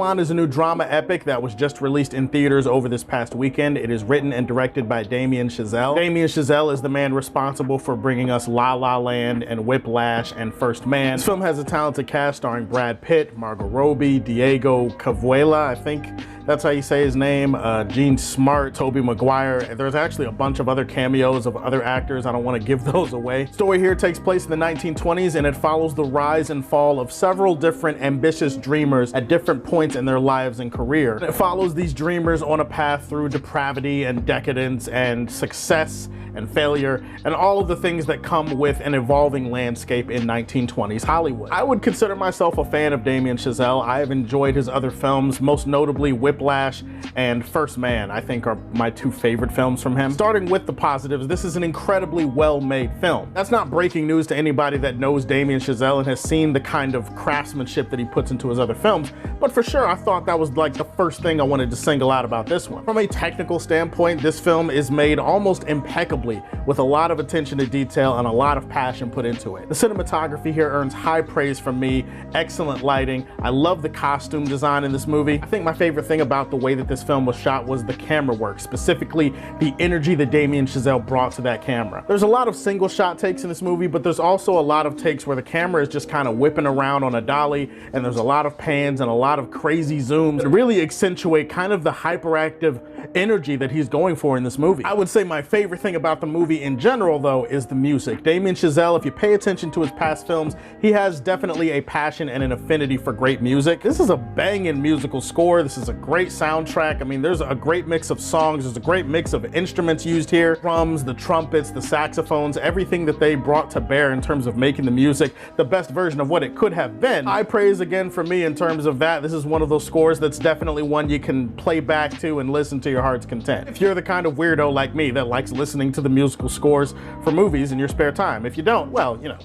Babylon is a new drama epic that was just released in theaters over this past weekend. It is written and directed by Damien Chazelle. Damien Chazelle is the man responsible for bringing us La La Land and Whiplash and First Man. This film has a talented cast starring Brad Pitt, Margot Robbie, Diego Cavuela, I think that's how you say his name, Gene Smart, Tobey Maguire. There's actually a bunch of other cameos of other actors. I don't want to give those away. The story here takes place in the 1920s, and it follows the rise and fall of several different ambitious dreamers at different points in their lives and career. And it follows these dreamers on a path through depravity and decadence and success and failure and all of the things that come with an evolving landscape in 1920s Hollywood. I would consider myself a fan of Damien Chazelle. I have enjoyed his other films, most notably Whiplash and First Man, I think are my two favorite films from him. Starting with the positives, this is an incredibly well-made film. That's not breaking news to anybody that knows Damien Chazelle and has seen the kind of craftsmanship that he puts into his other films, but for sure I thought that was like the first thing I wanted to single out about this one. From a technical standpoint, this film is made almost impeccably with a lot of attention to detail and a lot of passion put into it. The cinematography here earns high praise from me, excellent lighting. I love the costume design in this movie. I think my favorite thing about the way that this film was shot was the camera work, specifically the energy that Damien Chazelle brought to that camera. There's a lot of single shot takes in this movie, but there's also a lot of takes where the camera is just kind of whipping around on a dolly, and there's a lot of pans and a lot of crazy zooms that really accentuate kind of the hyperactive energy that he's going for in this movie. I would say my favorite thing about the movie in general, though, is the music. Damien Chazelle, if you pay attention to his past films, he has definitely a passion and an affinity for great music. This is a banging musical score. This is a great soundtrack. I mean, there's a great mix of songs. There's a great mix of instruments used here. Drums, the trumpets, the saxophones, everything that they brought to bear in terms of making the music the best version of what it could have been. High praise again for me in terms of that. This is one of those scores that's definitely one you can play back to and listen to your heart's content. If you're the kind of weirdo like me that likes listening to the musical scores for movies in your spare time. If you don't, well, you know,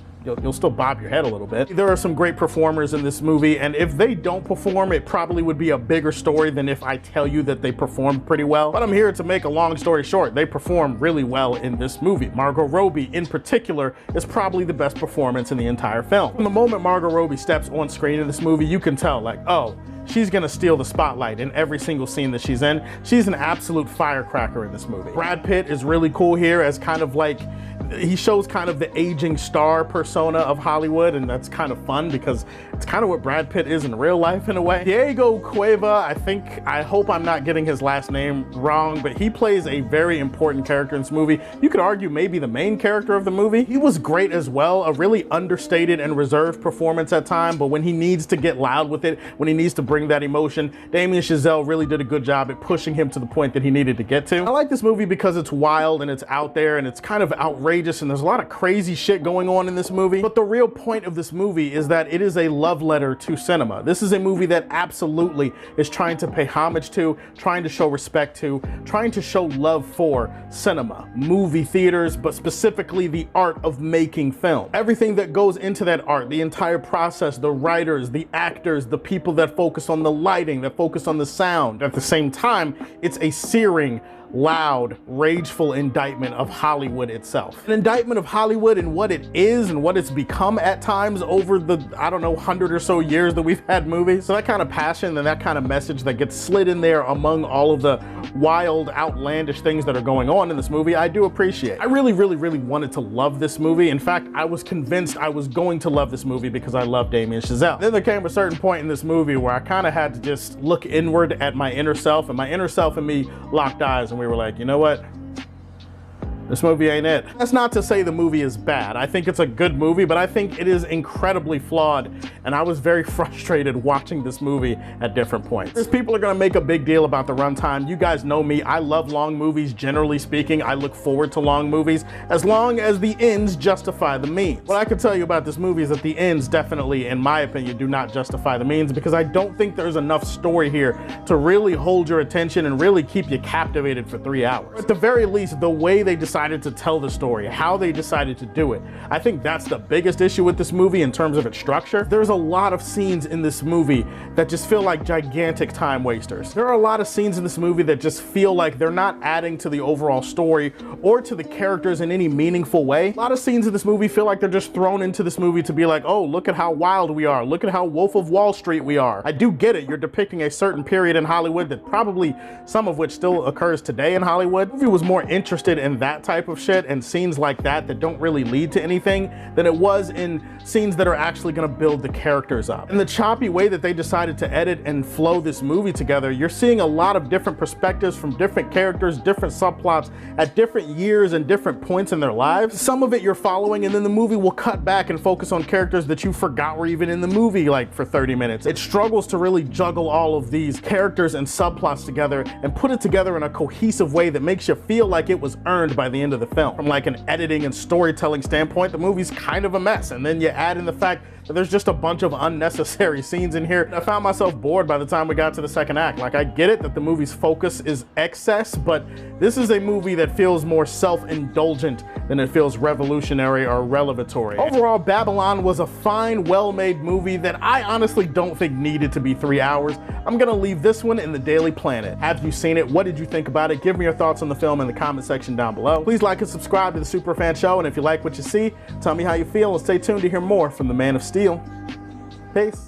you'll still bob your head a little bit. There are some great performers in this movie, and if they don't perform, it probably would be a bigger story than if I tell you that they performed pretty well. But I'm here to make a long story short. They perform really well in this movie. Margot Robbie, in particular, is probably the best performance in the entire film. From the moment Margot Robbie steps on screen in this movie, you can tell, like, oh, she's gonna steal the spotlight in every single scene that she's in. She's an absolute firecracker in this movie. Brad Pitt is really cool here as kind of like, he shows kind of the aging star persona of Hollywood, and that's kind of fun because it's kind of what Brad Pitt is in real life in a way. Diego Cueva, I hope I'm not getting his last name wrong, but he plays a very important character in this movie. You could argue maybe the main character of the movie. He was great as well, a really understated and reserved performance at times, but when he needs to get loud with it, when he needs to bring that emotion, Damien Chazelle really did a good job at pushing him to the point that he needed to get to. I like this movie because it's wild and it's out there and it's kind of outrageous, and there's a lot of crazy shit going on in this movie. But the real point of this movie is that it is a love letter to cinema. This is a movie that absolutely is trying to pay homage to, trying to show respect to, trying to show love for cinema, movie theaters, but specifically the art of making film. Everything that goes into that art, the entire process, the writers, the actors, the people that focus on the lighting, that focus on the sound. At the same time, it's a searing, loud, rageful indictment of Hollywood itself. An indictment of Hollywood and what it is and what it's become at times over the, I don't know, 100 or so years that we've had movies. So that kind of passion and that kind of message that gets slid in there among all of the wild, outlandish things that are going on in this movie, I do appreciate. I really wanted to love this movie. In fact, I was convinced I was going to love this movie because I love Damien Chazelle. Then there came a certain point in this movie where I kind of had to just look inward at my inner self, and my inner self and me locked eyes, and we were like, you know what? This movie ain't it. That's not to say the movie is bad. I think it's a good movie, but I think it is incredibly flawed, and I was very frustrated watching this movie at different points. There's people are gonna make a big deal about the runtime. You guys know me, I love long movies, generally speaking. I look forward to long movies, as long as the ends justify the means. What I can tell you about this movie is that the ends definitely, in my opinion, do not justify the means, because I don't think there's enough story here to really hold your attention and really keep you captivated for 3 hours. At the very least, the way they decide decided to tell the story, how they decided to do it. I think that's the biggest issue with this movie in terms of its structure. There's a lot of scenes in this movie that just feel like gigantic time wasters. There are a lot of scenes in this movie that just feel like they're not adding to the overall story or to the characters in any meaningful way. A lot of scenes in this movie feel like they're just thrown into this movie to be like, oh, look at how wild we are. Look at how Wolf of Wall Street we are. I do get it. You're depicting a certain period in Hollywood that probably some of which still occurs today in Hollywood. The movie was more interested in that type of shit and scenes like that don't really lead to anything than it was in scenes that are actually gonna build the characters up. In the choppy way that they decided to edit and flow this movie together, you're seeing a lot of different perspectives from different characters, different subplots at different years and different points in their lives. Some of it you're following, and then the movie will cut back and focus on characters that you forgot were even in the movie like for 30 minutes. It struggles to really juggle all of these characters and subplots together and put it together in a cohesive way that makes you feel like it was earned by the end of the film. From like an editing and storytelling standpoint, the movie's kind of a mess, and then you add in the fact that there's just a bunch of unnecessary scenes in here. I found myself bored by the time we got to the second act. Like, I get it that the movie's focus is excess, but this is a movie that feels more self-indulgent than it feels revolutionary or revelatory. Overall, Babylon was a fine, well-made movie that I honestly don't think needed to be 3 hours. I'm gonna leave this one in the Daily Planet. Have you seen it? What did you think about it? Give me your thoughts on the film in the comment section down below. Please like and subscribe to the Superfan Show, and if you like what you see, tell me how you feel, and stay tuned to hear more from the Man of Steel. Peace.